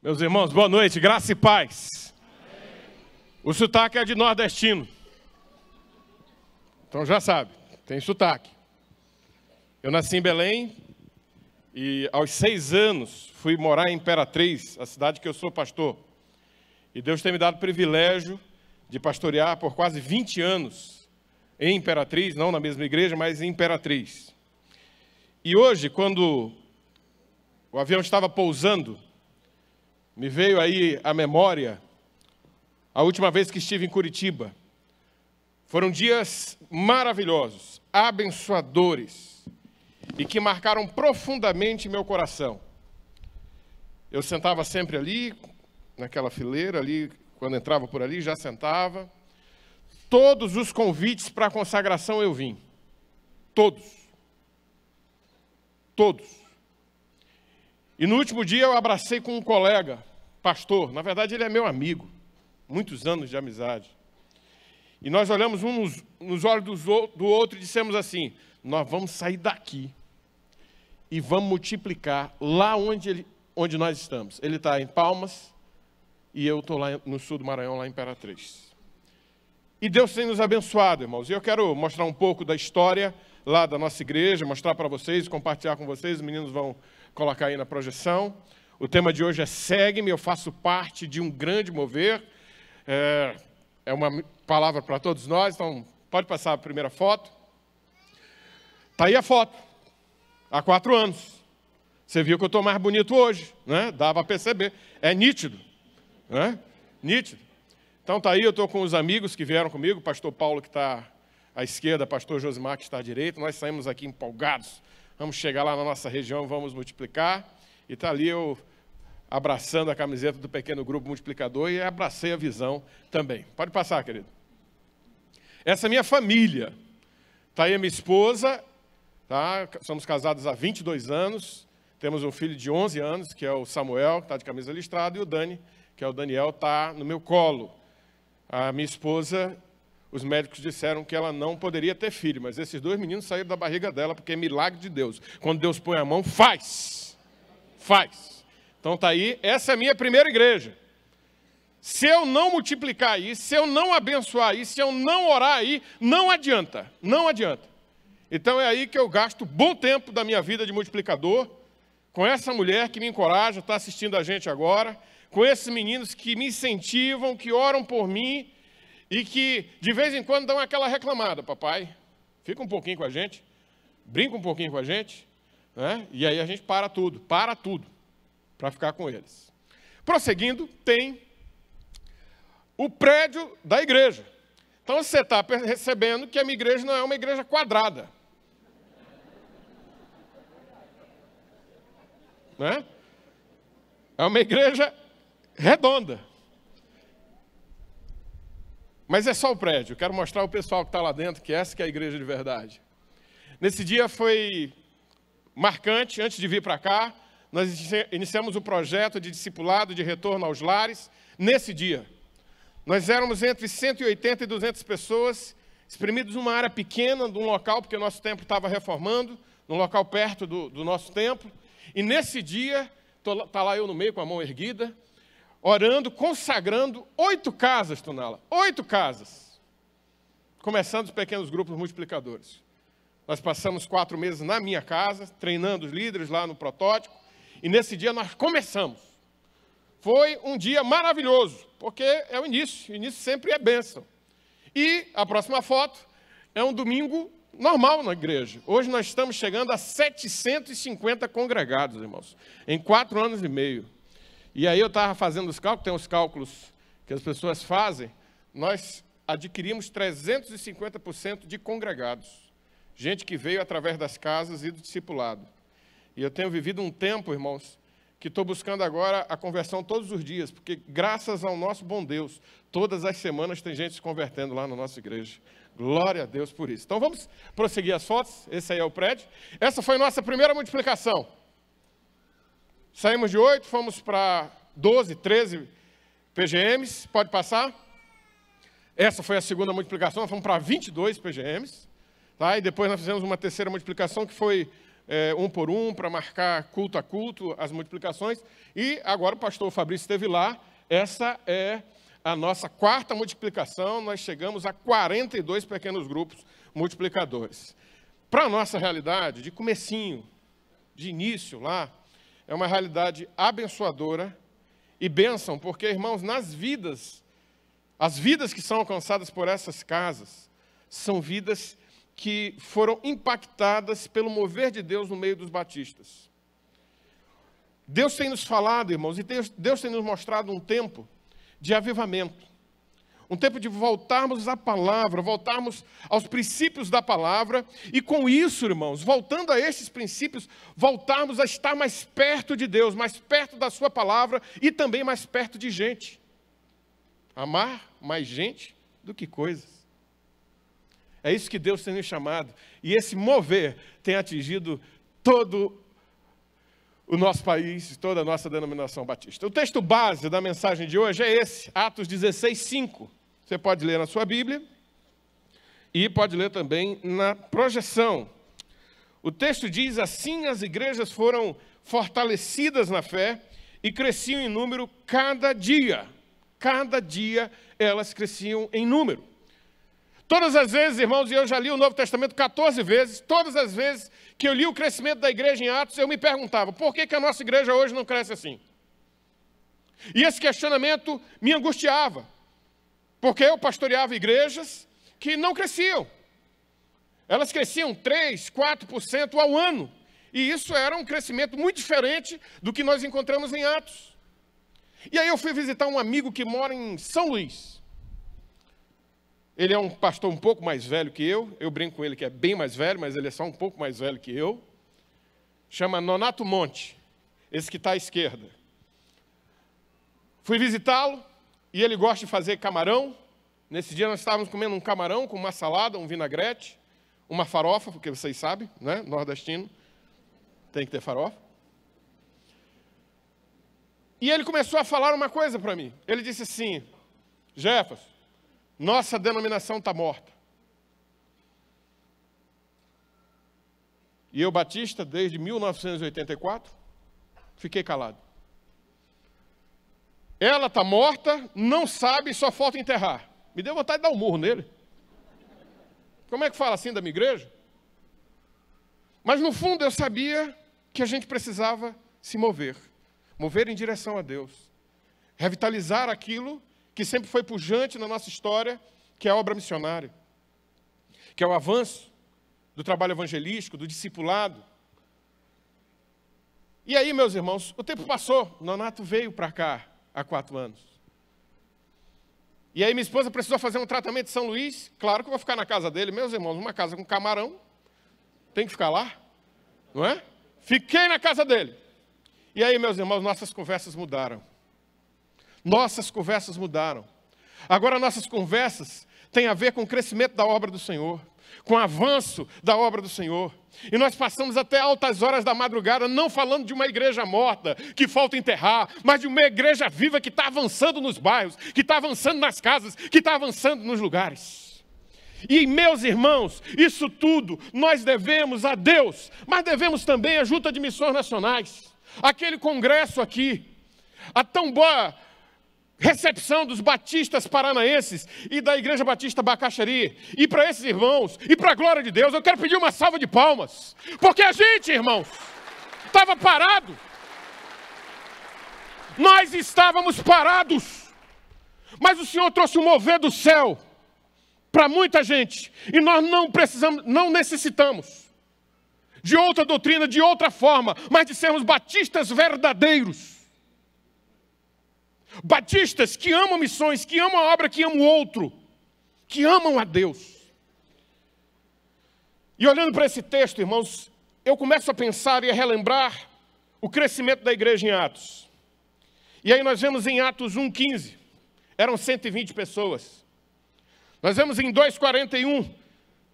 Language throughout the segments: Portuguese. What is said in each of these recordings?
Meus irmãos, boa noite, graça e paz. O sotaque é de nordestino. Então já sabe, tem sotaque. Eu nasci em Belém e aos 6 anos fui morar em Imperatriz, a cidade que eu sou pastor. E Deus tem me dado o privilégio de pastorear por quase 20 anos em Imperatriz, não na mesma igreja, mas em Imperatriz. E hoje, quando o avião estava pousando, me veio aí à memória a última vez que estive em Curitiba. Foram dias maravilhosos, abençoadores e que marcaram profundamente meu coração. Eu sentava sempre ali, naquela fileira ali, quando entrava por ali, já sentava. Todos os convites para a consagração eu vim. Todos. Todos. E no último dia eu abracei com um colega, pastor. Na verdade, ele é meu amigo. Muitos anos de amizade. E nós olhamos um nos olhos do outro e dissemos assim: nós vamos sair daqui e vamos multiplicar lá onde nós estamos. Ele está em Palmas e eu estou lá no sul do Maranhão, lá em Imperatriz. E Deus tem nos abençoado, irmãos. E eu quero mostrar um pouco da história lá da nossa igreja, mostrar para vocês, compartilhar com vocês. Os meninos vão colocar aí na projeção. O tema de hoje é Segue-me, eu faço parte de um grande mover. É uma palavra para todos nós, então pode passar a primeira foto. Está aí a foto, há 4 anos. Você viu que eu estou mais bonito hoje, né? Dá para perceber, é nítido, né? Nítido. Então está aí, eu estou com os amigos que vieram comigo, o pastor Paulo que está à esquerda, o pastor Josimar que está à direita. Nós saímos aqui empolgados, vamos chegar lá na nossa região, vamos multiplicar. E está ali eu abraçando a camiseta do pequeno grupo multiplicador e abracei a visão também. Pode passar, querido. Essa é a minha família. Está aí a minha esposa, tá? Somos casados há 22 anos, temos um filho de 11 anos, que é o Samuel, que está de camisa listrada, e o Dani, que é o Daniel, está no meu colo. A minha esposa, os médicos disseram que ela não poderia ter filho, mas esses 2 meninos saíram da barriga dela, porque é milagre de Deus. Quando Deus põe a mão, faz. Faz. Então está aí, essa é a minha primeira igreja. Se eu não multiplicar aí, se eu não abençoar aí, se eu não orar aí, não adianta, não adianta. Então é aí que eu gasto bom tempo da minha vida de multiplicador, com essa mulher que me encoraja, está assistindo a gente agora, com esses meninos que me incentivam, que oram por mim e que de vez em quando dão aquela reclamada: papai, fica um pouquinho com a gente, brinca um pouquinho com a gente, né? E aí a gente para tudo, para ficar com eles. Prosseguindo, tem o prédio da igreja. Então você está percebendo que a minha igreja não é uma igreja quadrada. Né? É uma igreja redonda. Mas é só o prédio. Eu quero mostrar o pessoal que está lá dentro, que essa que é a igreja de verdade. Nesse dia foi marcante. Antes de vir para cá, nós iniciamos o projeto de discipulado de retorno aos lares. Nesse dia, nós éramos entre 180 e 200 pessoas, espremidos numa área pequena, de um local, porque o nosso templo estava reformando, num local perto do nosso templo. E nesse dia, está lá eu no meio com a mão erguida, orando, consagrando 8 casas, Tunala, 8 casas. Começando os pequenos grupos multiplicadores. Nós passamos 4 meses na minha casa, treinando os líderes lá no protótipo. E nesse dia nós começamos. Foi um dia maravilhoso, porque é o início sempre é bênção. E a próxima foto é um domingo normal na igreja. Hoje nós estamos chegando a 750 congregados, irmãos, em 4 anos e meio. E aí eu estava fazendo os cálculos, tem os cálculos que as pessoas fazem, nós adquirimos 350% de congregados. Gente que veio através das casas e do discipulado. E eu tenho vivido um tempo, irmãos, que estou buscando agora a conversão todos os dias, porque graças ao nosso bom Deus, todas as semanas tem gente se convertendo lá na nossa igreja. Glória a Deus por isso. Então vamos prosseguir as fotos. Esse aí é o prédio. Essa foi a nossa primeira multiplicação. Saímos de 8, fomos para 12, 13 PGMs. Pode passar. Essa foi a segunda multiplicação, nós fomos para 22 PGMs. Tá? E depois nós fizemos uma terceira multiplicação que foi um por um, para marcar culto a culto, as multiplicações. E agora o pastor Fabrício esteve lá. Essa é a nossa 4ª multiplicação. Nós chegamos a 42 pequenos grupos multiplicadores. Para a nossa realidade, de comecinho, de início lá, é uma realidade abençoadora e bênção, porque, irmãos, as vidas que são alcançadas por essas casas, são vidas que foram impactadas pelo mover de Deus no meio dos batistas. Deus tem nos falado, irmãos, e Deus tem nos mostrado um tempo de avivamento. Um tempo de voltarmos à palavra, voltarmos aos princípios da palavra. E com isso, irmãos, voltando a esses princípios, voltarmos a estar mais perto de Deus, mais perto da sua palavra e também mais perto de gente. Amar mais gente do que coisas. É isso que Deus tem nos chamado. E esse mover tem atingido todo o nosso país, toda a nossa denominação batista. O texto base da mensagem de hoje é esse, Atos 16:5. Você pode ler na sua Bíblia e pode ler também na projeção. O texto diz: assim as igrejas foram fortalecidas na fé e cresciam em número cada dia. Cada dia elas cresciam em número. Todas as vezes, irmãos, e eu já li o Novo Testamento 14 vezes, todas as vezes que eu li o crescimento da igreja em Atos, eu me perguntava, por que a nossa igreja hoje não cresce assim? E esse questionamento me angustiava, porque eu pastoreava igrejas que não cresciam. Elas cresciam 3%, 4% ao ano. E isso era um crescimento muito diferente do que nós encontramos em Atos. E aí eu fui visitar um amigo que mora em São Luís. Ele é um pastor um pouco mais velho que eu brinco com ele que é bem mais velho, mas ele é só um pouco mais velho que eu. Chama Nonato Monte, esse que está à esquerda. Fui visitá-lo e ele gosta de fazer camarão. Nesse dia nós estávamos comendo um camarão com uma salada, um vinagrete, uma farofa, porque vocês sabem, né? Nordestino tem que ter farofa. E ele começou a falar uma coisa para mim. Ele disse assim: Jefferson, nossa denominação está morta. E eu, batista, desde 1984, fiquei calado. Ela está morta, não sabe, só falta enterrar. Me deu vontade de dar um murro nele. Como é que fala assim da minha igreja? Mas no fundo eu sabia que a gente precisava se mover. Mover em direção a Deus. Revitalizar aquilo que sempre foi pujante na nossa história, que é a obra missionária. Que é o avanço do trabalho evangelístico, do discipulado. E aí, meus irmãos, o tempo passou. Nonato veio para cá há 4 anos. E aí minha esposa precisou fazer um tratamento em São Luís. Claro que eu vou ficar na casa dele. Meus irmãos, uma casa com camarão, tem que ficar lá, não é? Fiquei na casa dele. E aí, meus irmãos, nossas conversas mudaram. Nossas conversas mudaram. Agora nossas conversas têm a ver com o crescimento da obra do Senhor, com o avanço da obra do Senhor. E nós passamos até altas horas da madrugada não falando de uma igreja morta, que falta enterrar, mas de uma igreja viva que está avançando nos bairros, que está avançando nas casas, que está avançando nos lugares. E, meus irmãos, isso tudo nós devemos a Deus, mas devemos também à Junta de Missões Nacionais, aquele congresso aqui, a tão boa recepção dos batistas paranaenses e da Igreja Batista Bacaxeri. E para esses irmãos, e para a glória de Deus, eu quero pedir uma salva de palmas. Porque a gente, irmãos, estava parado. Nós estávamos parados. Mas o Senhor trouxe um mover do céu para muita gente. E nós não necessitamos de outra doutrina, de outra forma, mas de sermos batistas verdadeiros. Batistas que amam missões, que amam a obra, que amam o outro, que amam a Deus. E olhando para esse texto, irmãos, eu começo a pensar e a relembrar o crescimento da igreja em Atos. E aí nós vemos em Atos 1:15, eram 120 pessoas. Nós vemos em 2:41,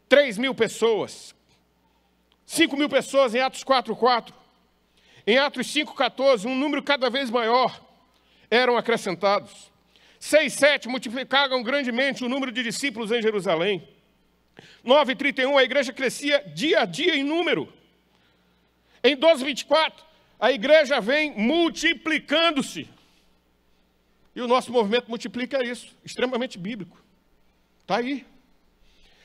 3.000 pessoas. 5.000 pessoas em Atos 4:4. Em Atos 5:14, um número cada vez maior eram acrescentados. 6:7 multiplicaram grandemente o número de discípulos em Jerusalém. 9:31 a igreja crescia dia a dia em número. Em 12:24, a igreja vem multiplicando-se. E o nosso movimento multiplica isso, extremamente bíblico. Está aí.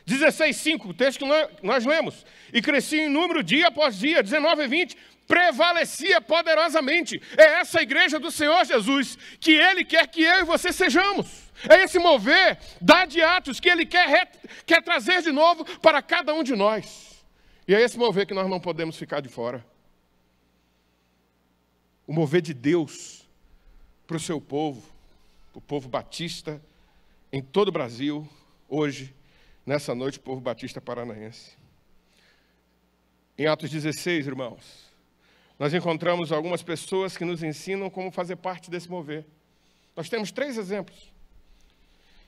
16:5, o texto que nós lemos. E crescia em número dia após dia. 19:20, prevalecia poderosamente. É essa a igreja do Senhor Jesus, que Ele quer que eu e você sejamos. É esse mover de Atos que Ele quer trazer de novo para cada um de nós. E é esse mover que nós não podemos ficar de fora. O mover de Deus para o seu povo, o povo batista em todo o Brasil, hoje, nessa noite, o povo batista paranaense. Em Atos 16, irmãos, nós encontramos algumas pessoas que nos ensinam como fazer parte desse mover. Nós temos 3 exemplos.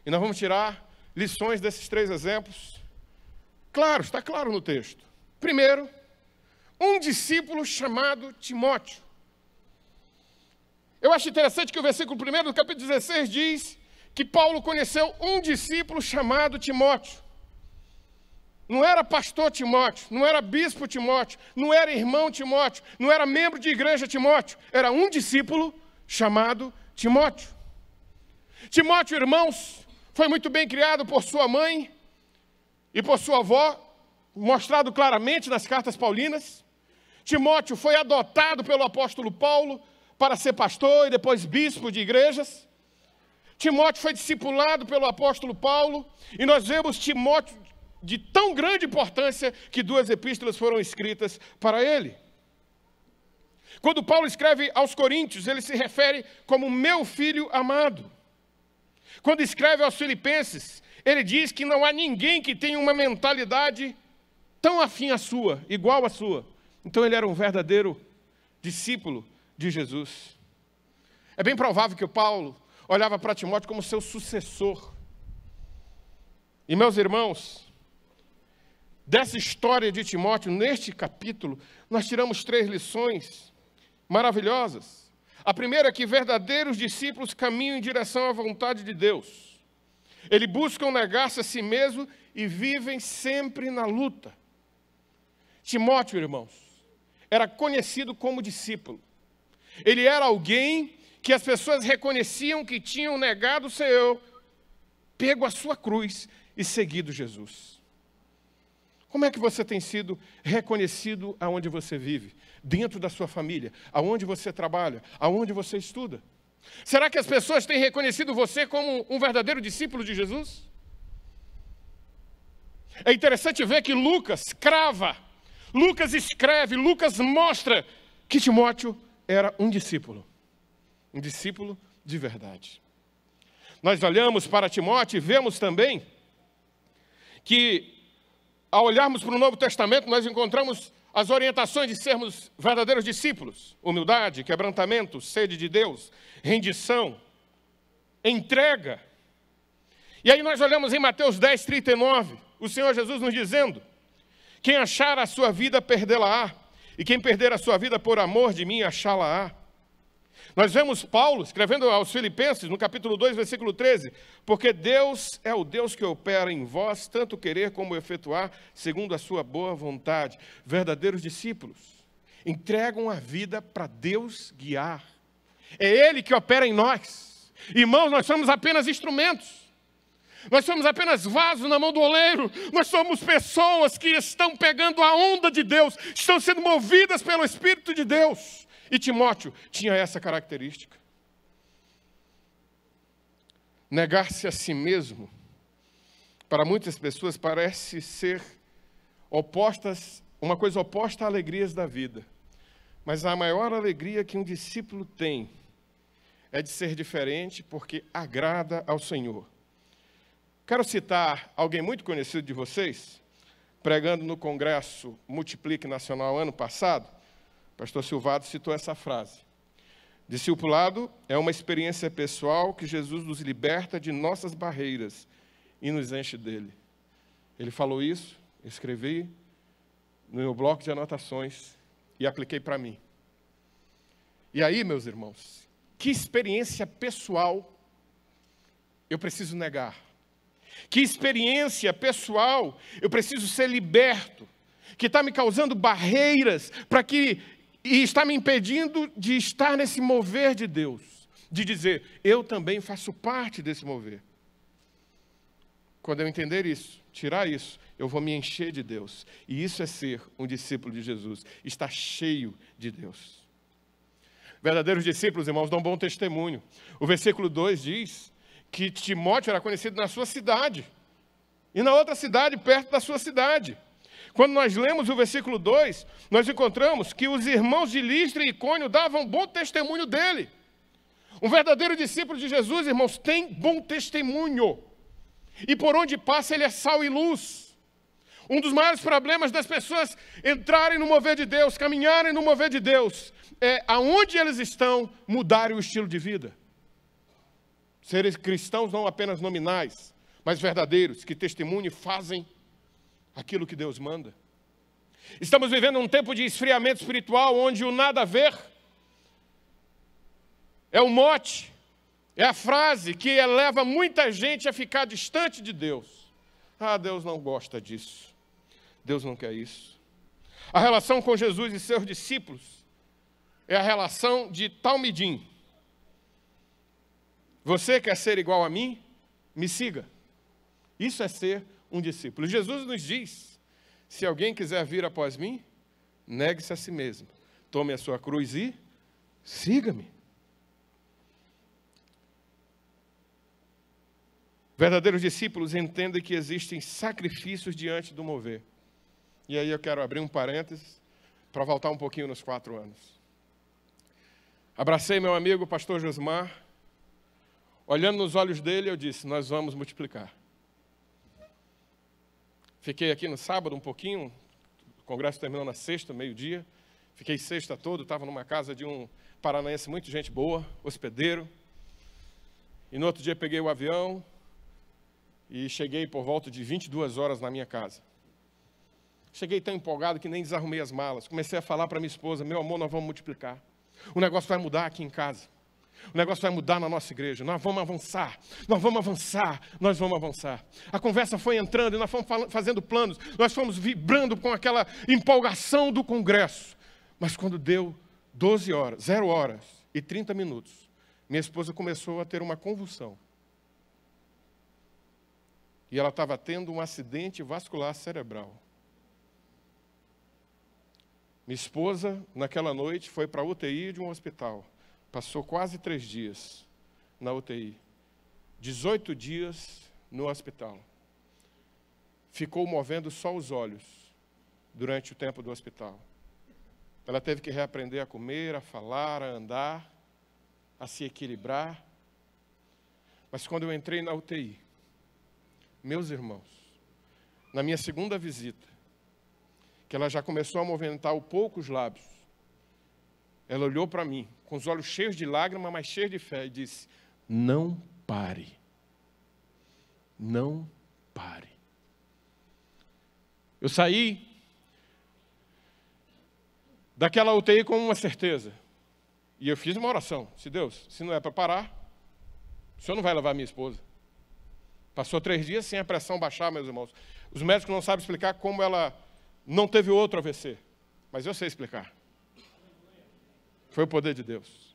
E nós vamos tirar lições desses 3 exemplos. Claro, está claro no texto. Primeiro, um discípulo chamado Timóteo. Eu acho interessante que o versículo 1 do capítulo 16 diz que Paulo conheceu um discípulo chamado Timóteo. Não era pastor Timóteo, não era bispo Timóteo, não era irmão Timóteo, não era membro de igreja Timóteo. Era um discípulo chamado Timóteo. Timóteo, irmãos, foi muito bem criado por sua mãe e por sua avó, mostrado claramente nas cartas paulinas. Timóteo foi adotado pelo apóstolo Paulo para ser pastor e depois bispo de igrejas. Timóteo foi discipulado pelo apóstolo Paulo, e nós vemos Timóteo de tão grande importância que 2 epístolas foram escritas para ele. Quando Paulo escreve aos Coríntios, ele se refere como meu filho amado. Quando escreve aos Filipenses, ele diz que não há ninguém que tenha uma mentalidade tão afim à sua, igual à sua. Então ele era um verdadeiro discípulo de Jesus. É bem provável que o Paulo olhava para Timóteo como seu sucessor. E meus irmãos, dessa história de Timóteo, neste capítulo, nós tiramos 3 lições maravilhosas. A primeira é que verdadeiros discípulos caminham em direção à vontade de Deus. Eles buscam negar-se a si mesmo e vivem sempre na luta. Timóteo, irmãos, era conhecido como discípulo. Ele era alguém que as pessoas reconheciam que tinham negado o Senhor, pego a sua cruz e seguido Jesus. Como é que você tem sido reconhecido aonde você vive? Dentro da sua família, aonde você trabalha, aonde você estuda? Será que as pessoas têm reconhecido você como um verdadeiro discípulo de Jesus? É interessante ver que Lucas crava, Lucas escreve, Lucas mostra que Timóteo era um discípulo de verdade. Nós olhamos para Timóteo e vemos também que, ao olharmos para o Novo Testamento, nós encontramos as orientações de sermos verdadeiros discípulos: humildade, quebrantamento, sede de Deus, rendição, entrega. E aí nós olhamos em Mateus 10:39, o Senhor Jesus nos dizendo: quem achar a sua vida, perdê-la-á, e quem perder a sua vida por amor de mim, achá-la-á. Nós vemos Paulo escrevendo aos Filipenses, no capítulo 2, versículo 13, porque Deus é o Deus que opera em vós, tanto querer como efetuar, segundo a sua boa vontade. Verdadeiros discípulos entregam a vida para Deus guiar. É Ele que opera em nós. Irmãos, nós somos apenas instrumentos. Nós somos apenas vasos na mão do oleiro. Nós somos pessoas que estão pegando a onda de Deus, estão sendo movidas pelo Espírito de Deus. E Timóteo tinha essa característica. Negar-se a si mesmo, para muitas pessoas, parece ser uma coisa oposta a alegrias da vida. Mas a maior alegria que um discípulo tem é de ser diferente, porque agrada ao Senhor. Quero citar alguém muito conhecido de vocês, pregando no Congresso Multiplique Nacional ano passado. O pastor Silvado citou essa frase: discipulado é uma experiência pessoal que Jesus nos liberta de nossas barreiras e nos enche dele. Ele falou isso, escrevi no meu bloco de anotações e apliquei para mim. E aí, meus irmãos, que experiência pessoal eu preciso negar? Que experiência pessoal eu preciso ser liberto? que está me causando barreiras e está me impedindo de estar nesse mover de Deus, de dizer, eu também faço parte desse mover. Quando eu entender isso, tirar isso, eu vou me encher de Deus. E isso é ser um discípulo de Jesus, estar cheio de Deus. Verdadeiros discípulos, irmãos, dão bom testemunho. O versículo 2 diz que Timóteo era conhecido na sua cidade e na outra cidade, perto da sua cidade. Quando nós lemos o versículo 2, nós encontramos que os irmãos de Listra e Icônio davam bom testemunho dele. Um verdadeiro discípulo de Jesus, irmãos, tem bom testemunho. E por onde passa ele é sal e luz. Um dos maiores problemas das pessoas entrarem no mover de Deus, caminharem no mover de Deus, é aonde eles estão, mudarem o estilo de vida. Serem cristãos não apenas nominais, mas verdadeiros, que testemunham e fazem aquilo que Deus manda. Estamos vivendo um tempo de esfriamento espiritual, onde o nada a ver é o mote, é a frase que leva muita gente a ficar distante de Deus. Ah, Deus não gosta disso. Deus não quer isso. A relação com Jesus e seus discípulos é a relação de talmidim. Você quer ser igual a mim? Me siga. Isso é ser um discípulo. Jesus nos diz, se alguém quiser vir após mim, negue-se a si mesmo. Tome a sua cruz e siga-me. Verdadeiros discípulos entendem que existem sacrifícios diante do mover. E aí eu quero abrir um parênteses para voltar um pouquinho nos 4 anos. Abracei meu amigo, pastor Josmar. Olhando nos olhos dele, eu disse, nós vamos multiplicar. Fiquei aqui no sábado um pouquinho, o congresso terminou na sexta, meio-dia. Fiquei sexta toda, estava numa casa de um paranaense, muito gente boa, hospedeiro. E no outro dia peguei o avião e cheguei por volta de 22 horas na minha casa. Cheguei tão empolgado que nem desarrumei as malas. Comecei a falar para minha esposa, meu amor, nós vamos multiplicar. O negócio vai mudar aqui em casa. O negócio vai mudar na nossa igreja. Nós vamos avançar, nós vamos avançar, nós vamos avançar. A conversa foi entrando e nós fomos fazendo planos. Nós fomos vibrando com aquela empolgação do congresso. Mas quando deu 0 horas e 30 minutos, minha esposa começou a ter uma convulsão. E ela estava tendo um acidente vascular cerebral. Minha esposa, naquela noite, foi para a UTI de um hospital. Passou quase 3 dias na UTI. 18 dias no hospital. Ficou movendo só os olhos durante o tempo do hospital. Ela teve que reaprender a comer, a falar, a andar, a se equilibrar. Mas quando eu entrei na UTI, meus irmãos, na minha segunda visita, que ela já começou a movimentar um pouco os lábios, ela olhou para mim, com os olhos cheios de lágrimas, mas cheios de fé, e disse, não pare. Não pare. Eu saí daquela UTI com uma certeza. E eu fiz uma oração. Deus, se não é para parar, o Senhor não vai levar minha esposa. Passou 3 dias sem a pressão baixar, meus irmãos. Os médicos não sabem explicar como ela não teve outro AVC. Mas eu sei explicar. Foi o poder de Deus.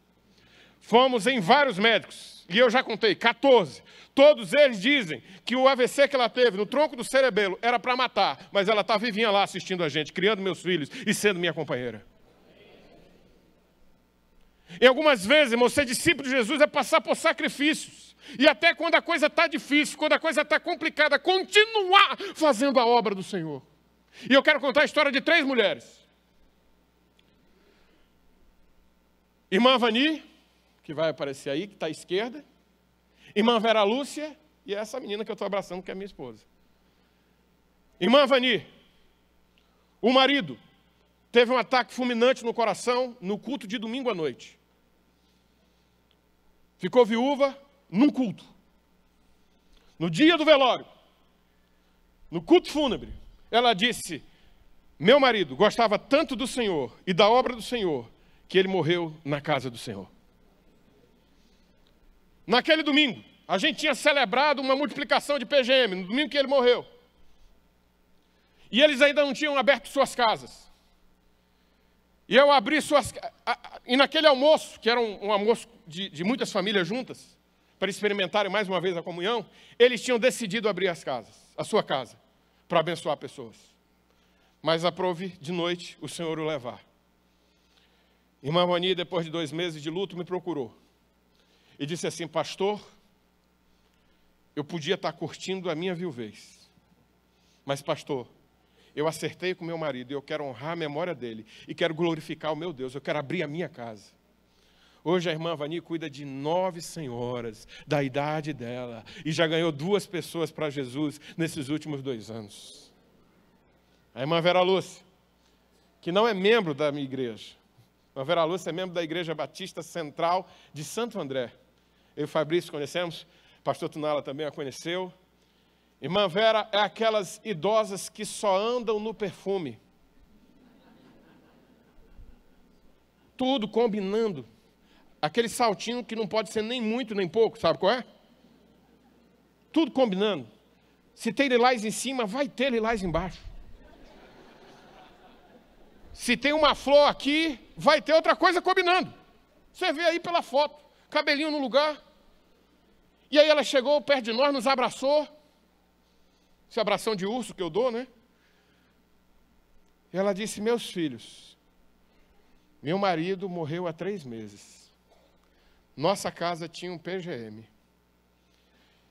Fomos em vários médicos, e eu já contei, 14. Todos eles dizem que o AVC que ela teve no tronco do cerebelo era para matar, mas ela está vivinha lá assistindo a gente, criando meus filhos e sendo minha companheira. E algumas vezes, irmão, ser discípulo de Jesus é passar por sacrifícios. E até quando a coisa está difícil, quando a coisa está complicada, continuar fazendo a obra do Senhor. E eu quero contar a história de 3 mulheres. Irmã Vani, que vai aparecer aí, que está à esquerda. Irmã Vera Lúcia e essa menina que eu estou abraçando, que é minha esposa. Irmã Vani, o marido teve um ataque fulminante no coração no culto de domingo à noite. Ficou viúva num culto. No dia do velório, no culto fúnebre, ela disse, meu marido gostava tanto do Senhor e da obra do Senhor, que ele morreu na casa do Senhor. Naquele domingo, a gente tinha celebrado uma multiplicação de PGM, no domingo que ele morreu. E eles ainda não tinham aberto suas casas. E eu abri e naquele almoço, que era um almoço de muitas famílias juntas, para experimentarem mais uma vez a comunhão, eles tinham decidido abrir a sua casa, para abençoar pessoas. Mas aprove de noite o Senhor o levar. Irmã Vani, depois de 2 meses de luto, me procurou. E disse assim: pastor, eu podia estar curtindo a minha viuvez. Mas pastor, eu acertei com meu marido e eu quero honrar a memória dele. E quero glorificar o meu Deus, eu quero abrir a minha casa. Hoje a irmã Vani cuida de 9 senhoras da idade dela. E já ganhou 2 pessoas para Jesus nesses últimos 2 anos. A irmã Vera Lúcia, que não é membro da minha igreja. A Vera Lúcia é membro da Igreja Batista Central de Santo André. Eu e o Fabrício conhecemos, o pastor Tunala também a conheceu. Irmã Vera é aquelas idosas que só andam no perfume. Tudo combinando. Aquele saltinho que não pode ser nem muito nem pouco, sabe qual é? Tudo combinando. Se tem lilás em cima, vai ter lilás embaixo. Se tem uma flor aqui, vai ter outra coisa combinando. Você vê aí pela foto, cabelinho no lugar. E aí ela chegou perto de nós, nos abraçou. Esse abração de urso que eu dou, né? E ela disse: meus filhos, meu marido morreu há 3 meses. Nossa casa tinha um PGM.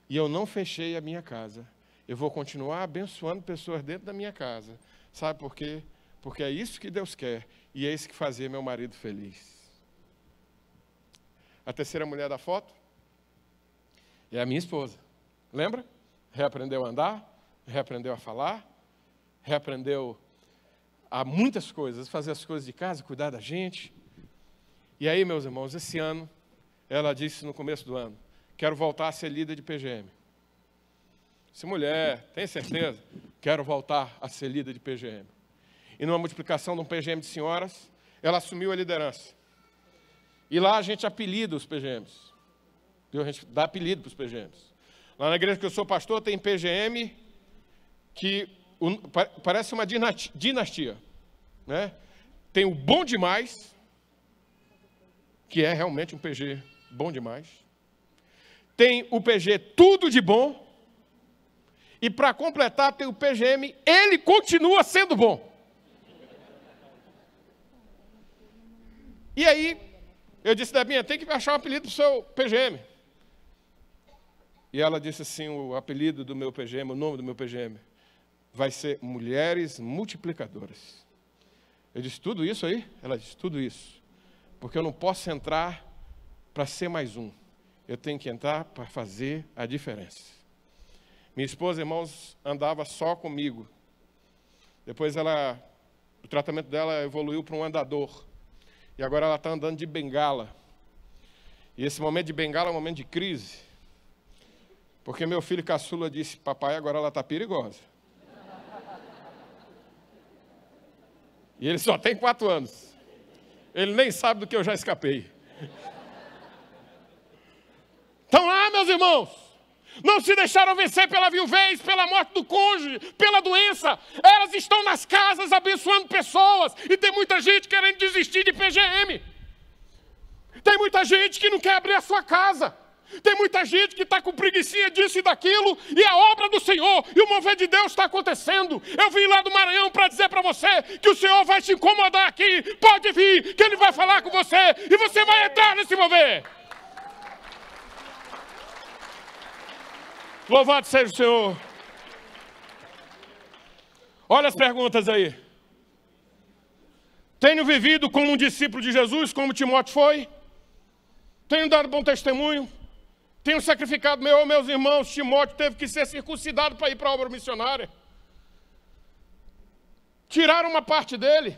E eu não fechei a minha casa. Eu vou continuar abençoando pessoas dentro da minha casa. Sabe por quê? Porque é isso que Deus quer. E é isso que fazia meu marido feliz. A terceira mulher da foto é a minha esposa. Lembra? Reaprendeu a andar, reaprendeu a falar, reaprendeu a muitas coisas, fazer as coisas de casa, cuidar da gente. E aí, meus irmãos, esse ano, ela disse no começo do ano: quero voltar a ser líder de PGM. Disse: mulher, tem certeza? Quero voltar a ser líder de PGM. E numa multiplicação de um PGM de senhoras, ela assumiu a liderança. E lá a gente apelida os PGMs. A gente dá apelido para os PGMs. Lá na igreja que eu sou pastor, tem PGM que parece uma dinastia. Né? Tem o bom demais, que é realmente um PG bom demais. Tem o PG tudo de bom. E para completar, tem o PGM, ele continua sendo bom. E aí, eu disse: Debinha, tem que achar um apelido para o seu PGM. E ela disse assim: o apelido do meu PGM, o nome do meu PGM, vai ser Mulheres Multiplicadoras. Eu disse: tudo isso aí? Ela disse: tudo isso. Porque eu não posso entrar para ser mais um. Eu tenho que entrar para fazer a diferença. Minha esposa, irmãos, andava só comigo. Depois o tratamento dela evoluiu para um andador. E agora ela está andando de bengala. E esse momento de bengala é um momento de crise. Porque meu filho caçula disse: papai, agora ela está perigosa. E ele só tem 4 anos. Ele nem sabe do que eu já escapei. Então lá, meus irmãos, não se deixaram vencer pela viuvez, pela morte do cônjuge, pela doença. Elas estão nas casas abençoando pessoas. E tem muita gente querendo desistir de PGM. Tem muita gente que não quer abrir a sua casa. Tem muita gente que está com preguicinha disso e daquilo. E a obra do Senhor e o mover de Deus está acontecendo. Eu vim lá do Maranhão para dizer para você que o Senhor vai se incomodar aqui. Pode vir, que Ele vai falar com você. E você vai entrar nesse mover. Louvado seja o Senhor. Olha as perguntas aí. Tenho vivido como um discípulo de Jesus, como Timóteo foi? Tenho dado bom testemunho? Tenho sacrificado meus irmãos? Timóteo teve que ser circuncidado para ir para a obra missionária. Tiraram uma parte dele.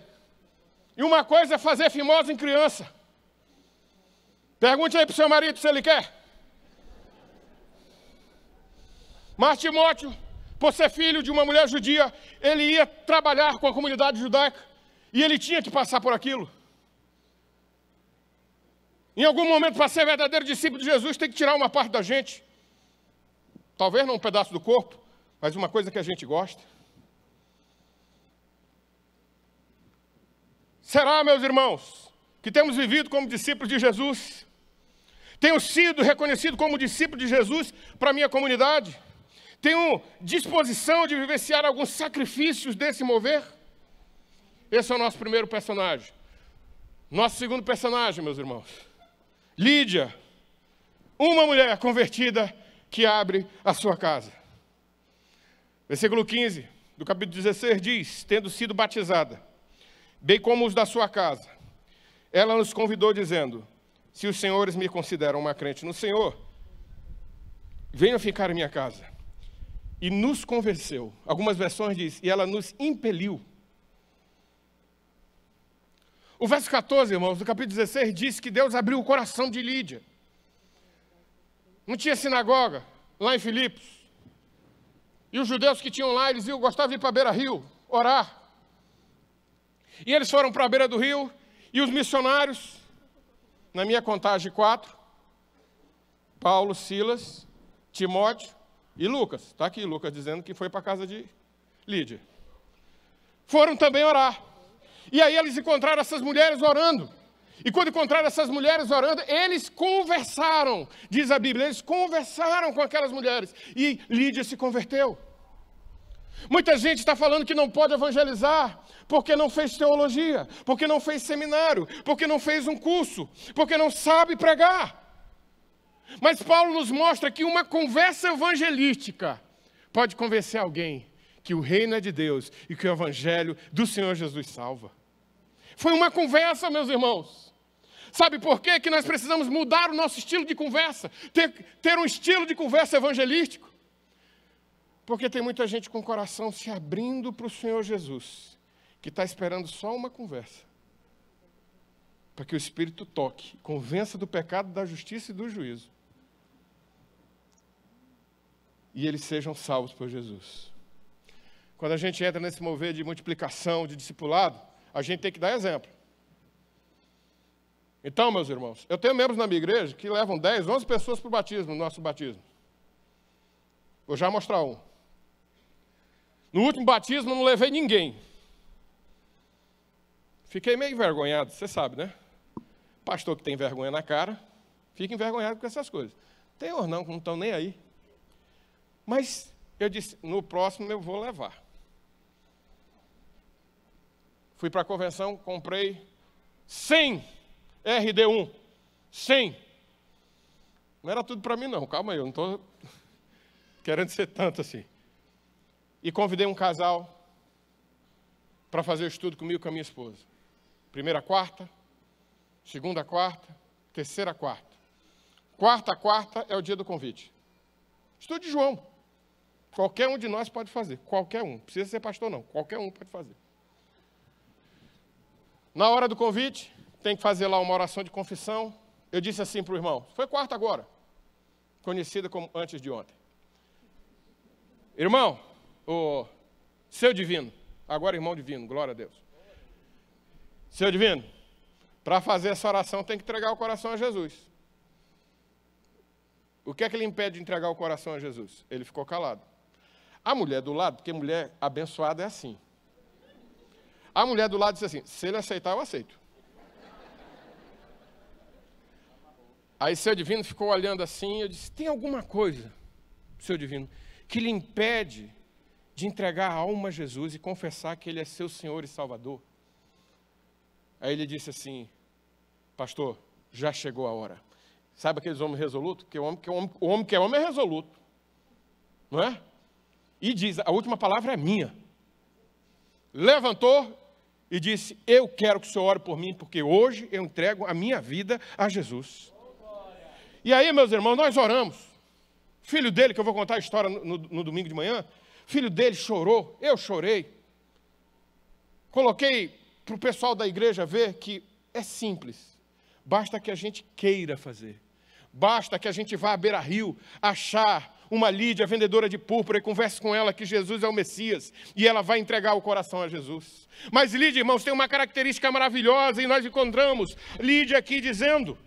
E uma coisa é fazer fimose em criança. Pergunte aí para o seu marido se ele quer. Mas Timóteo, por ser filho de uma mulher judia, ele ia trabalhar com a comunidade judaica e ele tinha que passar por aquilo. Em algum momento, para ser verdadeiro discípulo de Jesus, tem que tirar uma parte da gente. Talvez não um pedaço do corpo, mas uma coisa que a gente gosta. Será, meus irmãos, que temos vivido como discípulos de Jesus? Tenho sido reconhecido como discípulo de Jesus para a minha comunidade? Tenho disposição de vivenciar alguns sacrifícios desse mover? Esse é o nosso primeiro personagem. Nosso segundo personagem, meus irmãos. Lídia, uma mulher convertida que abre a sua casa. Versículo 15 do capítulo 16 diz: tendo sido batizada, bem como os da sua casa, ela nos convidou dizendo: se os senhores me consideram uma crente no Senhor, venham ficar em minha casa. E nos convenceu. Algumas versões dizem, e ela nos impeliu. O verso 14, irmãos, do capítulo 16, diz que Deus abriu o coração de Lídia. Não tinha sinagoga lá em Filipos. E os judeus que tinham lá, eles gostavam de ir para a beira-rio, orar. E eles foram para a beira do rio, e os missionários, na minha contagem 4, Paulo, Silas, Timóteo e Lucas. Está aqui Lucas dizendo que foi para a casa de Lídia. Foram também orar. E aí eles encontraram essas mulheres orando. E quando encontraram essas mulheres orando, eles conversaram, diz a Bíblia, eles conversaram com aquelas mulheres. E Lídia se converteu. Muita gente está falando que não pode evangelizar porque não fez teologia, porque não fez seminário, porque não fez um curso, porque não sabe pregar. Mas Paulo nos mostra que uma conversa evangelística pode convencer alguém que o reino é de Deus e que o evangelho do Senhor Jesus salva. Foi uma conversa, meus irmãos. Sabe por quê? Que nós precisamos mudar o nosso estilo de conversa, ter um estilo de conversa evangelístico. Porque tem muita gente com o coração se abrindo para o Senhor Jesus, que está esperando só uma conversa, para que o Espírito toque, convença do pecado, da justiça e do juízo. E eles sejam salvos por Jesus. Quando a gente entra nesse mover de multiplicação, de discipulado, a gente tem que dar exemplo. Então, meus irmãos, eu tenho membros na minha igreja que levam 10, 11 pessoas para o batismo, no nosso batismo. Vou já mostrar um. No último batismo, eu não levei ninguém. Fiquei meio envergonhado, você sabe, né? Pastor que tem vergonha na cara, fica envergonhado com essas coisas. Tem ou não, que não estão nem aí. Mas eu disse, no próximo eu vou levar. Fui para a convenção, comprei 100 RD1. 100. Não era tudo para mim, não. Calma aí, eu não estou querendo ser tanto assim. E convidei um casal para fazer o estudo comigo e com a minha esposa. Primeira quarta, segunda quarta, terceira quarta. Quarta é o dia do convite. Estudo de João. Qualquer um de nós pode fazer. Qualquer um. Não precisa ser pastor, não. Qualquer um pode fazer. Na hora do convite, tem que fazer lá uma oração de confissão. Eu disse assim para o irmão, foi quarta agora, conhecida como antes de ontem. Irmão, o seu divino, agora irmão divino, glória a Deus. Seu divino, para fazer essa oração tem que entregar o coração a Jesus. O que é que ele impede de entregar o coração a Jesus? Ele ficou calado. A mulher do lado, porque mulher abençoada é assim. A mulher do lado disse assim, se ele aceitar, eu aceito. Aí seu divino ficou olhando assim, eu disse, tem alguma coisa, seu divino, que lhe impede de entregar a alma a Jesus e confessar que Ele é seu Senhor e Salvador? Aí ele disse assim, pastor, já chegou a hora. Sabe aqueles homens resolutos? Porque o homem que é homem é resoluto. Não é? E diz, a última palavra é minha. Levantou e disse, eu quero que o Senhor ore por mim, porque hoje eu entrego a minha vida a Jesus. E aí, meus irmãos, nós oramos. Filho dele, que eu vou contar a história no domingo de manhã, filho dele chorou, eu chorei. Coloquei para o pessoal da igreja ver que é simples. Basta que a gente queira fazer. Basta que a gente vá à beira-rio, achar uma Lídia, vendedora de púrpura, e converse com ela que Jesus é o Messias, e ela vai entregar o coração a Jesus. Mas Lídia, irmãos, tem uma característica maravilhosa, e nós encontramos Lídia aqui dizendo,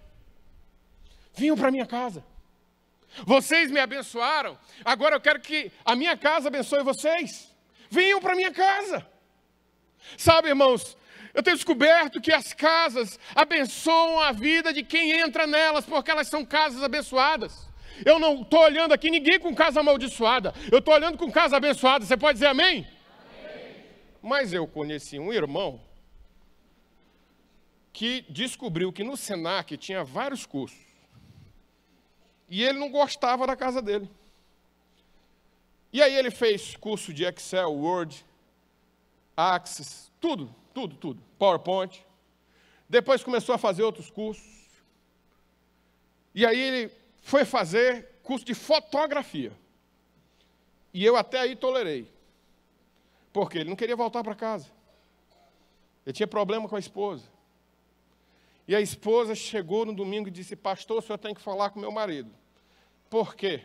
vinham para minha casa. Vocês me abençoaram, agora eu quero que a minha casa abençoe vocês. Venham para minha casa. Sabe, irmãos, Eu tenho descoberto que as casas abençoam a vida de quem entra nelas, porque elas são casas abençoadas. Eu não estou olhando aqui ninguém com casa amaldiçoada. Eu estou olhando com casa abençoada. Você pode dizer amém? Amém. Mas eu conheci um irmão que descobriu que no Senac tinha vários cursos. E ele não gostava da casa dele. E aí ele fez curso de Excel, Word, Access, tudo. PowerPoint. Depois começou a fazer outros cursos. E aí ele foi fazer curso de fotografia. E eu até aí tolerei. Porque ele não queria voltar para casa. Ele tinha problema com a esposa. E a esposa chegou no domingo e disse: pastor, o senhor tem que falar com meu marido. Por quê?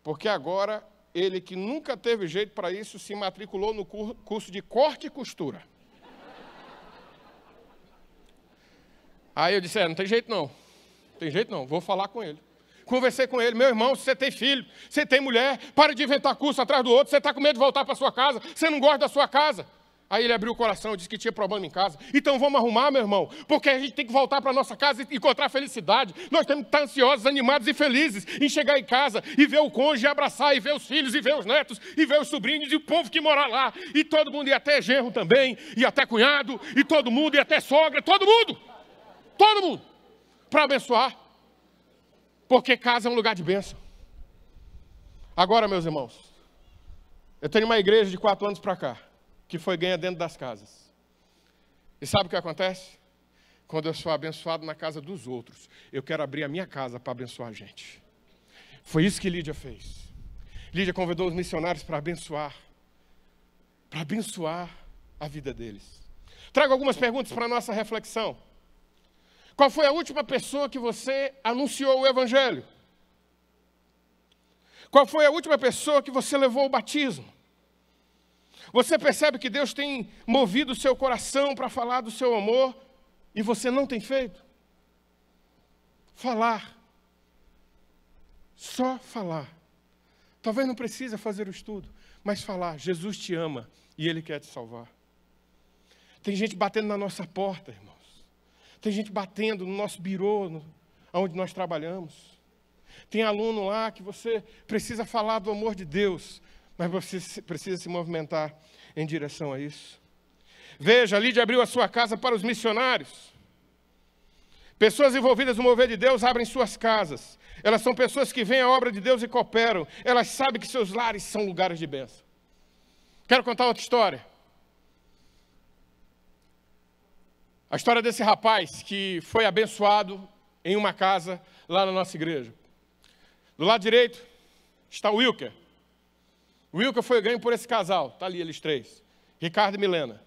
Porque agora ele, que nunca teve jeito para isso, se matriculou no curso de corte e costura. Aí eu disse: não tem jeito não. Tem jeito não, vou falar com ele. Conversei com ele: meu irmão, se você tem filho, você tem mulher, para de inventar curso atrás do outro, você está com medo de voltar para sua casa, você não gosta da sua casa. Aí ele abriu o coração, disse que tinha problema em casa. Então vamos arrumar, meu irmão, porque a gente tem que voltar para a nossa casa e encontrar felicidade. Nós temos que estar ansiosos, animados e felizes em chegar em casa e ver o cônjuge, abraçar, e ver os filhos, e ver os netos, e ver os sobrinhos, e o povo que mora lá. E todo mundo, e até genro também, e até cunhado, e todo mundo, e até sogra, todo mundo, para abençoar. Porque casa é um lugar de bênção. Agora, meus irmãos, eu tenho uma igreja de 4 anos para cá, que foi ganha dentro das casas. E sabe o que acontece? Quando eu sou abençoado na casa dos outros, eu quero abrir a minha casa para abençoar a gente. Foi isso que Lídia fez. Lídia convidou os missionários para abençoar a vida deles. Trago algumas perguntas para a nossa reflexão. Qual foi a última pessoa que você anunciou o evangelho? Qual foi a última pessoa que você levou ao batismo? Você percebe que Deus tem movido o seu coração para falar do seu amor e você não tem feito? Falar. Só falar. Talvez não precisa fazer o estudo, mas falar. Jesus te ama e Ele quer te salvar. Tem gente batendo na nossa porta, irmãos. Tem gente batendo no nosso birô, onde nós trabalhamos. Tem aluno lá que você precisa falar do amor de Deus, mas você precisa se movimentar em direção a isso. Veja, a Lídia abriu a sua casa para os missionários. Pessoas envolvidas no mover de Deus abrem suas casas. Elas são pessoas que veem a obra de Deus e cooperam. Elas sabem que seus lares são lugares de bênção. Quero contar outra história. A história desse rapaz que foi abençoado em uma casa lá na nossa igreja. Do lado direito está o Wilker. O Wilker foi ganho por esse casal. Está ali eles três. Ricardo e Milena.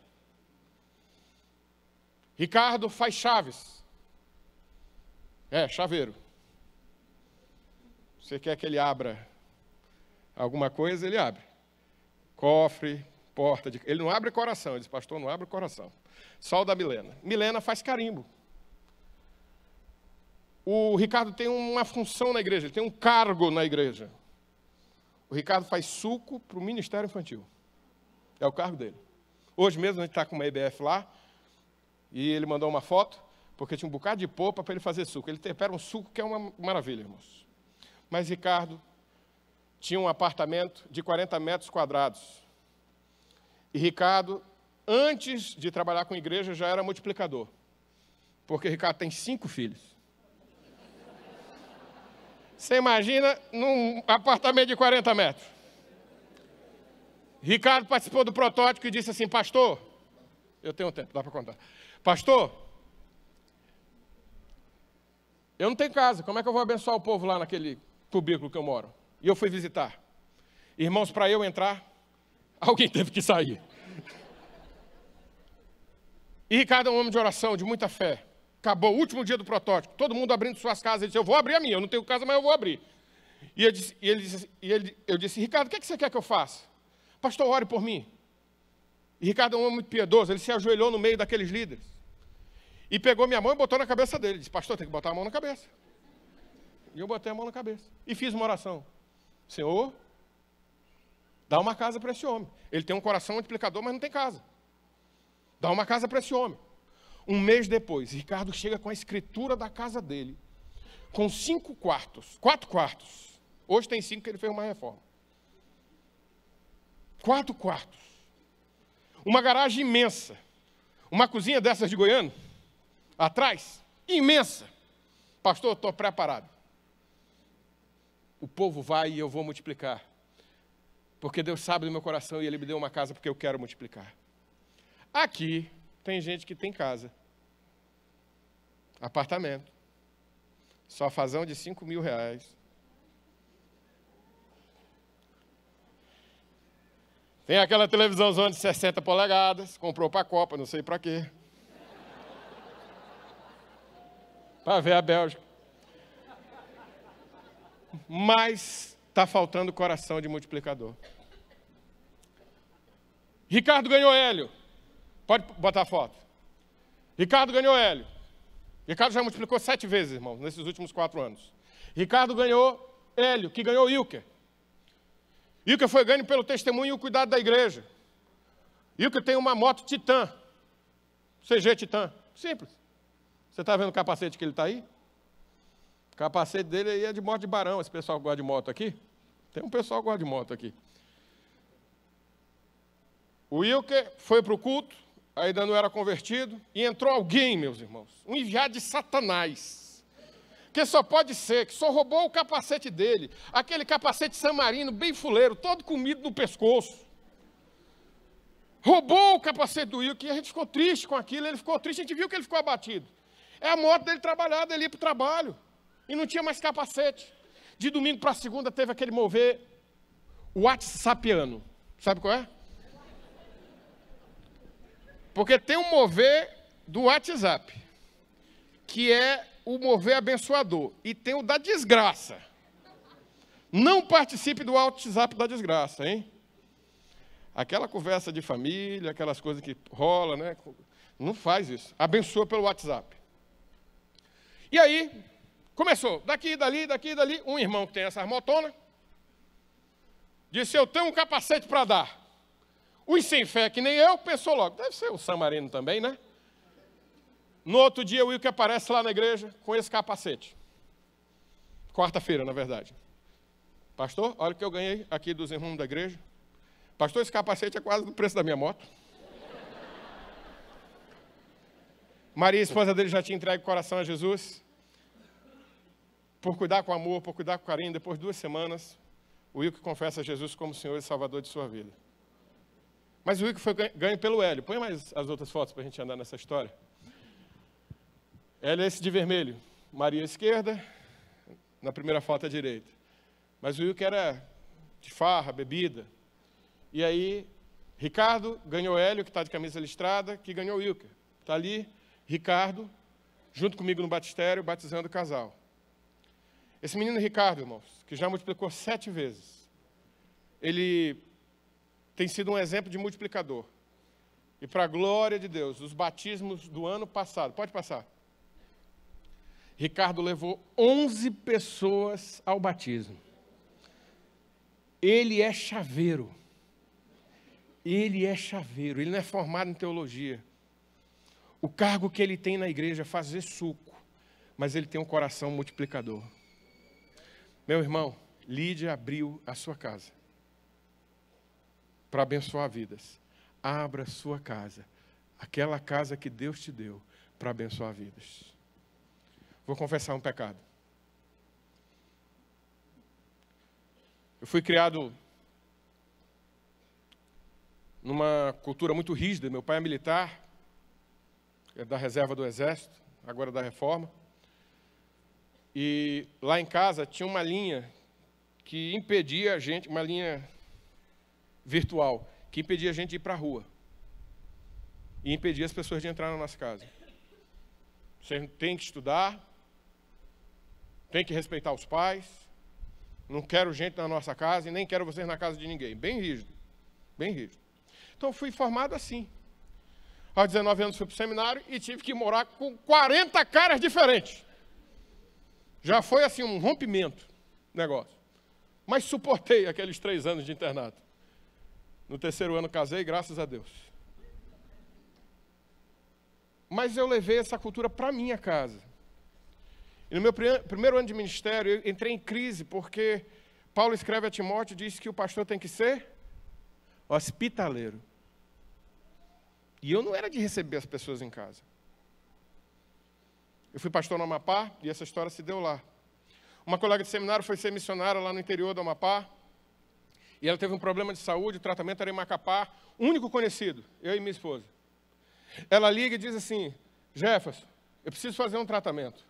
Ricardo faz chaves. Chaveiro. Você quer que ele abra alguma coisa, ele abre. Cofre, porta. Ele não abre coração. Ele diz: pastor, não abre coração. Só o da Milena. Milena faz carimbo. O Ricardo tem uma função na igreja, ele tem um cargo na igreja. O Ricardo faz suco para o Ministério Infantil. É o cargo dele. Hoje mesmo a gente está com uma EBF lá, e ele mandou uma foto, porque tinha um bocado de polpa para ele fazer suco. Ele tempera um suco que é uma maravilha, irmãos. Mas Ricardo tinha um apartamento de 40 metros quadrados. E Ricardo, antes de trabalhar com igreja, já era multiplicador. Porque Ricardo tem 5 filhos. Você imagina num apartamento de 40 metros. Ricardo participou do protótipo e disse assim: pastor, eu tenho tempo, dá para contar. Pastor, eu não tenho casa, como é que eu vou abençoar o povo lá naquele cubículo que eu moro? E eu fui visitar. Irmãos, para eu entrar, alguém teve que sair. E Ricardo é um homem de oração, de muita fé. Acabou o último dia do protótipo, todo mundo abrindo suas casas. Ele disse: eu vou abrir a minha, eu não tenho casa, mas eu vou abrir. E eu disse: Ricardo, o que você quer que eu faça? Pastor, ore por mim. E Ricardo é um homem muito piedoso, ele se ajoelhou no meio daqueles líderes. E pegou minha mão e botou na cabeça dele. Disse: pastor, tem que botar a mão na cabeça. E eu botei a mão na cabeça. E fiz uma oração: Senhor, dá uma casa para esse homem. Ele tem um coração multiplicador, mas não tem casa. Dá uma casa para esse homem. Um mês depois, Ricardo chega com a escritura da casa dele, com 5 quartos, 4 quartos. Hoje tem 5 que ele fez uma reforma. 4 quartos. Uma garagem imensa. Uma cozinha dessas de Goiânia, atrás, imensa. Pastor, estou preparado. O povo vai e eu vou multiplicar. Porque Deus sabe do meu coração e Ele me deu uma casa porque eu quero multiplicar. Aqui tem gente que tem casa. Apartamento. Sofazão de R$5.000. Tem aquela televisãozona de 60 polegadas. Comprou para a Copa, não sei para quê. Para ver a Bélgica. Mas está faltando coração de multiplicador. Ricardo ganhou Hélio. Pode botar a foto. Ricardo ganhou Hélio. Ricardo já multiplicou 7 vezes, irmãos, nesses últimos 4 anos. Ricardo ganhou Hélio, que ganhou Ilker. Ilker foi ganho pelo testemunho e o cuidado da igreja. Ilker tem uma moto Titan. CG Titan. Simples. Você está vendo o capacete que ele está aí? O capacete dele aí é de moto de barão. Esse pessoal que gosta de moto aqui? Tem um pessoal que gosta de moto aqui. O Ilker foi para o culto, ainda não era convertido, e entrou alguém, meus irmãos, um enviado de Satanás, que só pode ser, que só roubou o capacete dele, aquele capacete samarino, bem fuleiro, todo comido no pescoço. Roubou o capacete do Ilker, e a gente ficou triste com aquilo, ele ficou triste, a gente viu que ele ficou abatido. É a moto dele trabalhada, ele ia para o trabalho, e não tinha mais capacete. De domingo para segunda teve aquele mover WhatsAppiano. Sabe qual é? Porque tem um mover do WhatsApp, que é o mover abençoador, e tem o da desgraça. Não participe do WhatsApp da desgraça, hein? Aquela conversa de família, aquelas coisas que rola, né? Não faz isso. Abençoa pelo WhatsApp. E aí, começou, daqui, dali, um irmão que tem essas motonas, disse, eu tenho um capacete para dar. Os sem fé, que nem eu, pensou logo, deve ser o Samarino também, né? No outro dia, o Ilker aparece lá na igreja com esse capacete. Quarta-feira, na verdade. Pastor, olha o que eu ganhei aqui dos irmãos da igreja. Pastor, esse capacete é quase do preço da minha moto. Maria, a esposa dele, já tinha entregue o coração a Jesus. Por cuidar com amor, por cuidar com carinho, depois de 2 semanas, o Ilker confessa a Jesus como Senhor e Salvador de sua vida. Mas o Ilker foi ganho pelo Hélio. Põe mais as outras fotos para a gente andar nessa história. Hélio é esse de vermelho. Maria à esquerda, na primeira foto à direita. Mas o Ilker era de farra, bebida. E aí, Ricardo ganhou Hélio, que está de camisa listrada, que ganhou o Ilker. Está ali, Ricardo, junto comigo no batistério, batizando o casal. Esse menino Ricardo, irmãos, que já multiplicou 7 vezes, ele tem sido um exemplo de multiplicador. E para a glória de Deus, os batismos do ano passado, pode passar. Ricardo levou 11 pessoas ao batismo. Ele é chaveiro. Ele é chaveiro, ele não é formado em teologia. O cargo que ele tem na igreja é fazer suco, mas ele tem um coração multiplicador. Meu irmão, Lídia abriu a sua casa para abençoar vidas. Abra a sua casa, aquela casa que Deus te deu para abençoar vidas. Vou confessar um pecado. Eu fui criado numa cultura muito rígida. Meu pai é militar, é da reserva do Exército, agora da Reforma. E lá em casa tinha uma linha que impedia a gente, uma linha virtual, que impedia a gente de ir para a rua. E impedia as pessoas de entrar na nossa casa. Você tem que estudar, tem que respeitar os pais, não quero gente na nossa casa e nem quero vocês na casa de ninguém. Bem rígido, bem rígido. Então fui formado assim. Aos 19 anos fui para o seminário e tive que morar com 40 caras diferentes. Já foi assim um rompimento, negócio. Mas suportei aqueles 3 anos de internato. No 3º ano casei, graças a Deus. Mas eu levei essa cultura para a minha casa. E no meu primeiro ano de ministério, eu entrei em crise, porque Paulo escreve a Timóteo e diz que o pastor tem que ser hospitaleiro. E eu não era de receber as pessoas em casa. Eu fui pastor no Amapá e essa história se deu lá. Uma colega de seminário foi ser missionária lá no interior do Amapá. E ela teve um problema de saúde, o tratamento era em Macapá. Único conhecido, eu e minha esposa. Ela liga e diz assim: Jefferson, eu preciso fazer um tratamento.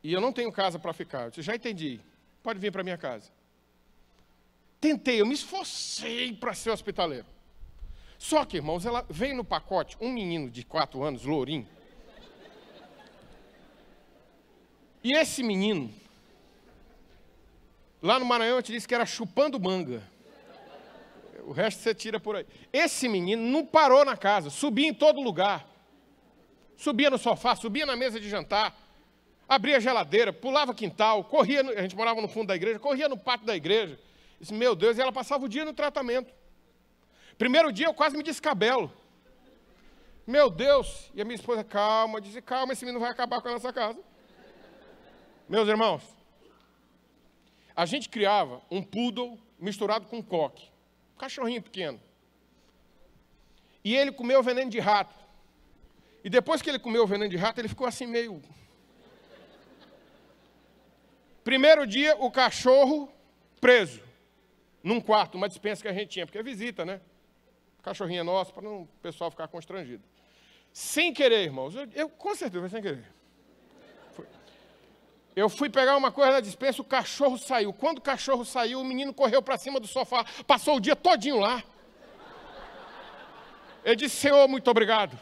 E eu não tenho casa para ficar. Eu disse: já entendi, pode vir para minha casa. Tentei, eu me esforcei para ser hospitaleiro. Só que, irmãos, ela veio no pacote um menino de 4 anos, lourinho. E esse menino, lá no Maranhão, eu te disse que era chupando manga. O resto você tira por aí. Esse menino não parou na casa, subia em todo lugar. Subia no sofá, subia na mesa de jantar, abria a geladeira, pulava quintal, corria, a gente morava no fundo da igreja, corria no pátio da igreja. Disse: meu Deus, e ela passava o dia no tratamento. Primeiro dia eu quase me descabelo. Meu Deus, e a minha esposa: calma, disse: calma, esse menino vai acabar com a nossa casa. Meus irmãos, a gente criava um poodle misturado com um coque. Um cachorrinho pequeno. E ele comeu veneno de rato. E depois que ele comeu o veneno de rato, ele ficou assim meio... Primeiro dia, o cachorro preso. Num quarto, uma despensa que a gente tinha, porque é visita, né? O cachorrinho é nosso, para não o pessoal ficar constrangido. Sem querer, irmãos. Eu com certeza foi sem querer. Eu fui pegar uma coisa na despensa, o cachorro saiu. Quando o cachorro saiu, o menino correu para cima do sofá, passou o dia todinho lá. Eu disse: Senhor, muito obrigado.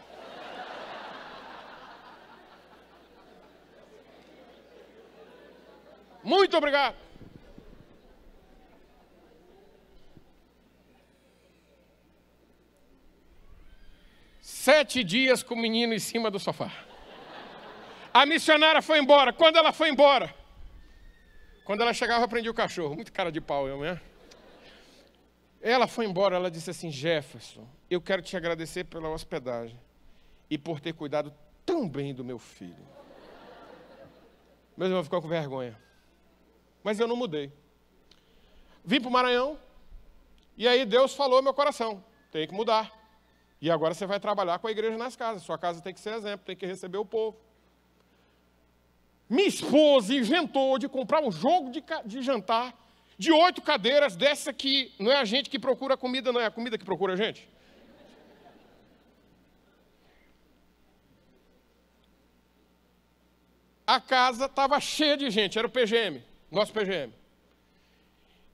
Muito obrigado. Sete dias com o menino em cima do sofá. A missionária foi embora. Quando ela foi embora, quando ela chegava, eu prendi o cachorro. Muito cara de pau, eu, né? Ela foi embora, ela disse assim: Jefferson, eu quero te agradecer pela hospedagem e por ter cuidado tão bem do meu filho. Meus irmãos ficou com vergonha. Mas eu não mudei. Vim para o Maranhão, e aí Deus falou no meu coração: tem que mudar. E agora você vai trabalhar com a igreja nas casas. Sua casa tem que ser exemplo, tem que receber o povo. Minha esposa inventou de comprar um jogo de jantar de 8 cadeiras, dessa que não é a gente que procura a comida, não é a comida que procura a gente. A casa estava cheia de gente, era o PGM, nosso PGM.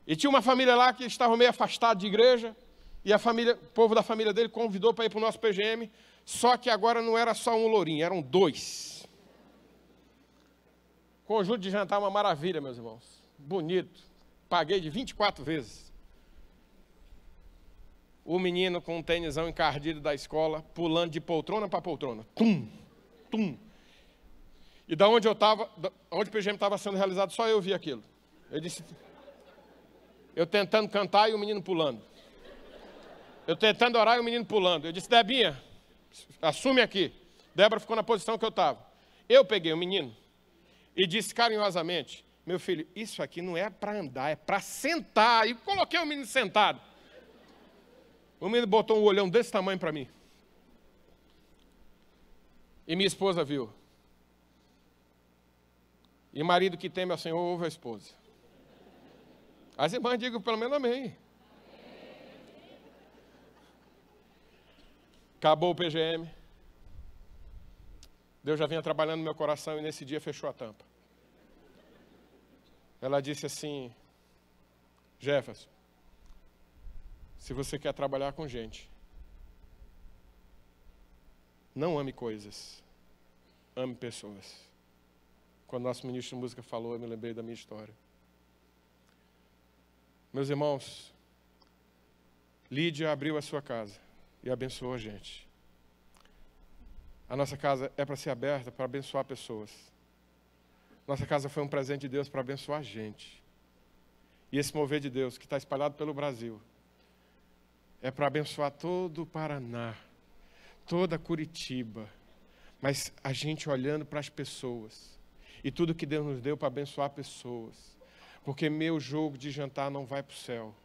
E tinha uma família lá que estava meio afastada de igreja, e o povo da família dele convidou para ir para o nosso PGM, só que agora não era só um lourinho, eram 2. Conjunto de jantar, uma maravilha, meus irmãos. Bonito. Paguei de 24 vezes. O menino com um tênisão encardido da escola, pulando de poltrona para poltrona. Tum, tum. E da onde eu estava, onde o PGM estava sendo realizado, só eu vi aquilo. Eu disse... Eu tentando cantar e o menino pulando. Eu tentando orar e o menino pulando. Eu disse: Debinha, assume aqui. Débora ficou na posição que eu estava. Eu peguei o menino e disse carinhosamente: meu filho, isso aqui não é para andar, é para sentar. E coloquei o menino sentado. O menino botou um olhão desse tamanho para mim. E minha esposa viu. E marido que teme ao Senhor ouve a esposa. As irmãs digam pelo menos amém. Acabou o PGM. Deus já vinha trabalhando no meu coração e nesse dia fechou a tampa. Ela disse assim: Jefferson, se você quer trabalhar com gente, não ame coisas, ame pessoas. Quando nosso ministro de música falou, eu me lembrei da minha história. Meus irmãos, Lídia abriu a sua casa e abençoou a gente. A nossa casa é para ser aberta, para abençoar pessoas. Nossa casa foi um presente de Deus para abençoar a gente. E esse mover de Deus, que está espalhado pelo Brasil, é para abençoar todo o Paraná, toda Curitiba, mas a gente olhando para as pessoas e tudo que Deus nos deu para abençoar pessoas, porque meu jogo de jantar não vai para o céu,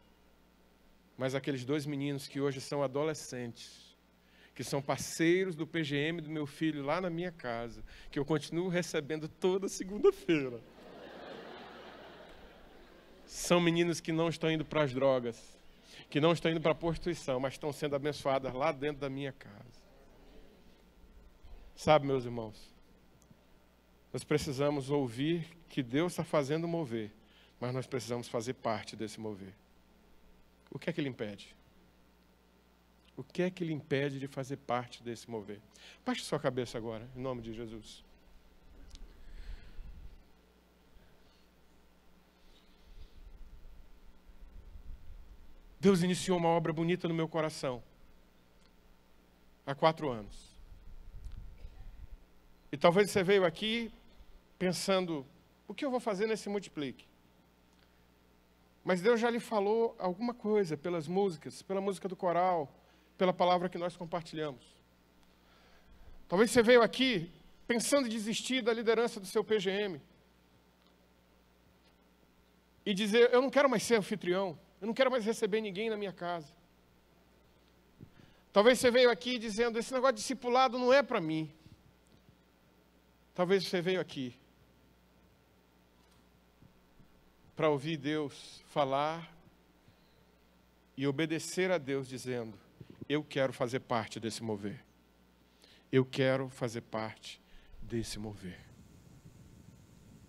mas aqueles 2 meninos que hoje são adolescentes, que são parceiros do PGM do meu filho lá na minha casa, que eu continuo recebendo toda segunda-feira. São meninos que não estão indo para as drogas, que não estão indo para a prostituição, mas estão sendo abençoadas lá dentro da minha casa. Sabe, meus irmãos, nós precisamos ouvir que Deus está fazendo mover, mas nós precisamos fazer parte desse mover. O que é que Ele impede? O que é que Ele impede de fazer parte desse mover? Baixe sua cabeça agora, em nome de Jesus. Deus iniciou uma obra bonita no meu coração há 4 anos. E talvez você veio aqui pensando, o que eu vou fazer nesse Multiplique? Mas Deus já lhe falou alguma coisa pelas músicas, pela música do coral, pela palavra que nós compartilhamos. Talvez você veio aqui pensando em desistir da liderança do seu PGM. E dizer, eu não quero mais ser anfitrião, eu não quero mais receber ninguém na minha casa. Talvez você veio aqui dizendo, esse negócio de discipulado não é para mim. Talvez você veio aqui para ouvir Deus falar e obedecer a Deus dizendo, eu quero fazer parte desse mover. Eu quero fazer parte desse mover.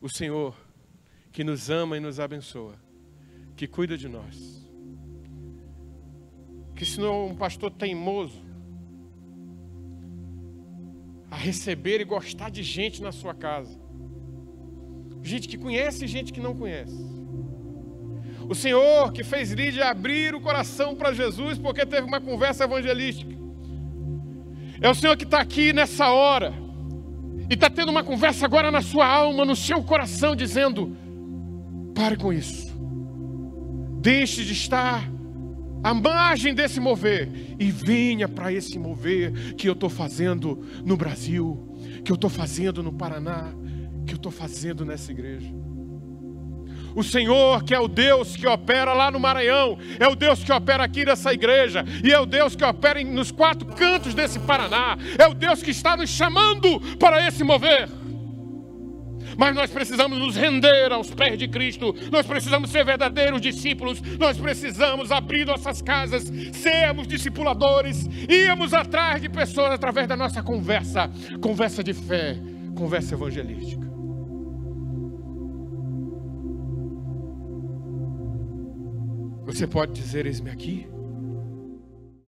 O Senhor, que nos ama e nos abençoa, que cuida de nós, que se não é um pastor teimoso a receber e gostar de gente na sua casa, gente que conhece e gente que não conhece. O Senhor que fez Lídia abrir o coração para Jesus porque teve uma conversa evangelística. É o Senhor que está aqui nessa hora e está tendo uma conversa agora na sua alma, no seu coração, dizendo, pare com isso. Deixe de estar à margem desse mover e venha para esse mover que eu estou fazendo no Brasil, que eu estou fazendo no Paraná, que eu estou fazendo nessa igreja. O Senhor, que é o Deus que opera lá no Maranhão, é o Deus que opera aqui nessa igreja, e é o Deus que opera nos 4 cantos desse Paraná, é o Deus que está nos chamando para esse mover. Mas nós precisamos nos render aos pés de Cristo, nós precisamos ser verdadeiros discípulos, nós precisamos abrir nossas casas, sermos discipuladores, irmos atrás de pessoas através da nossa conversa de fé, conversa evangelística. Você pode dizer, eis-me aqui?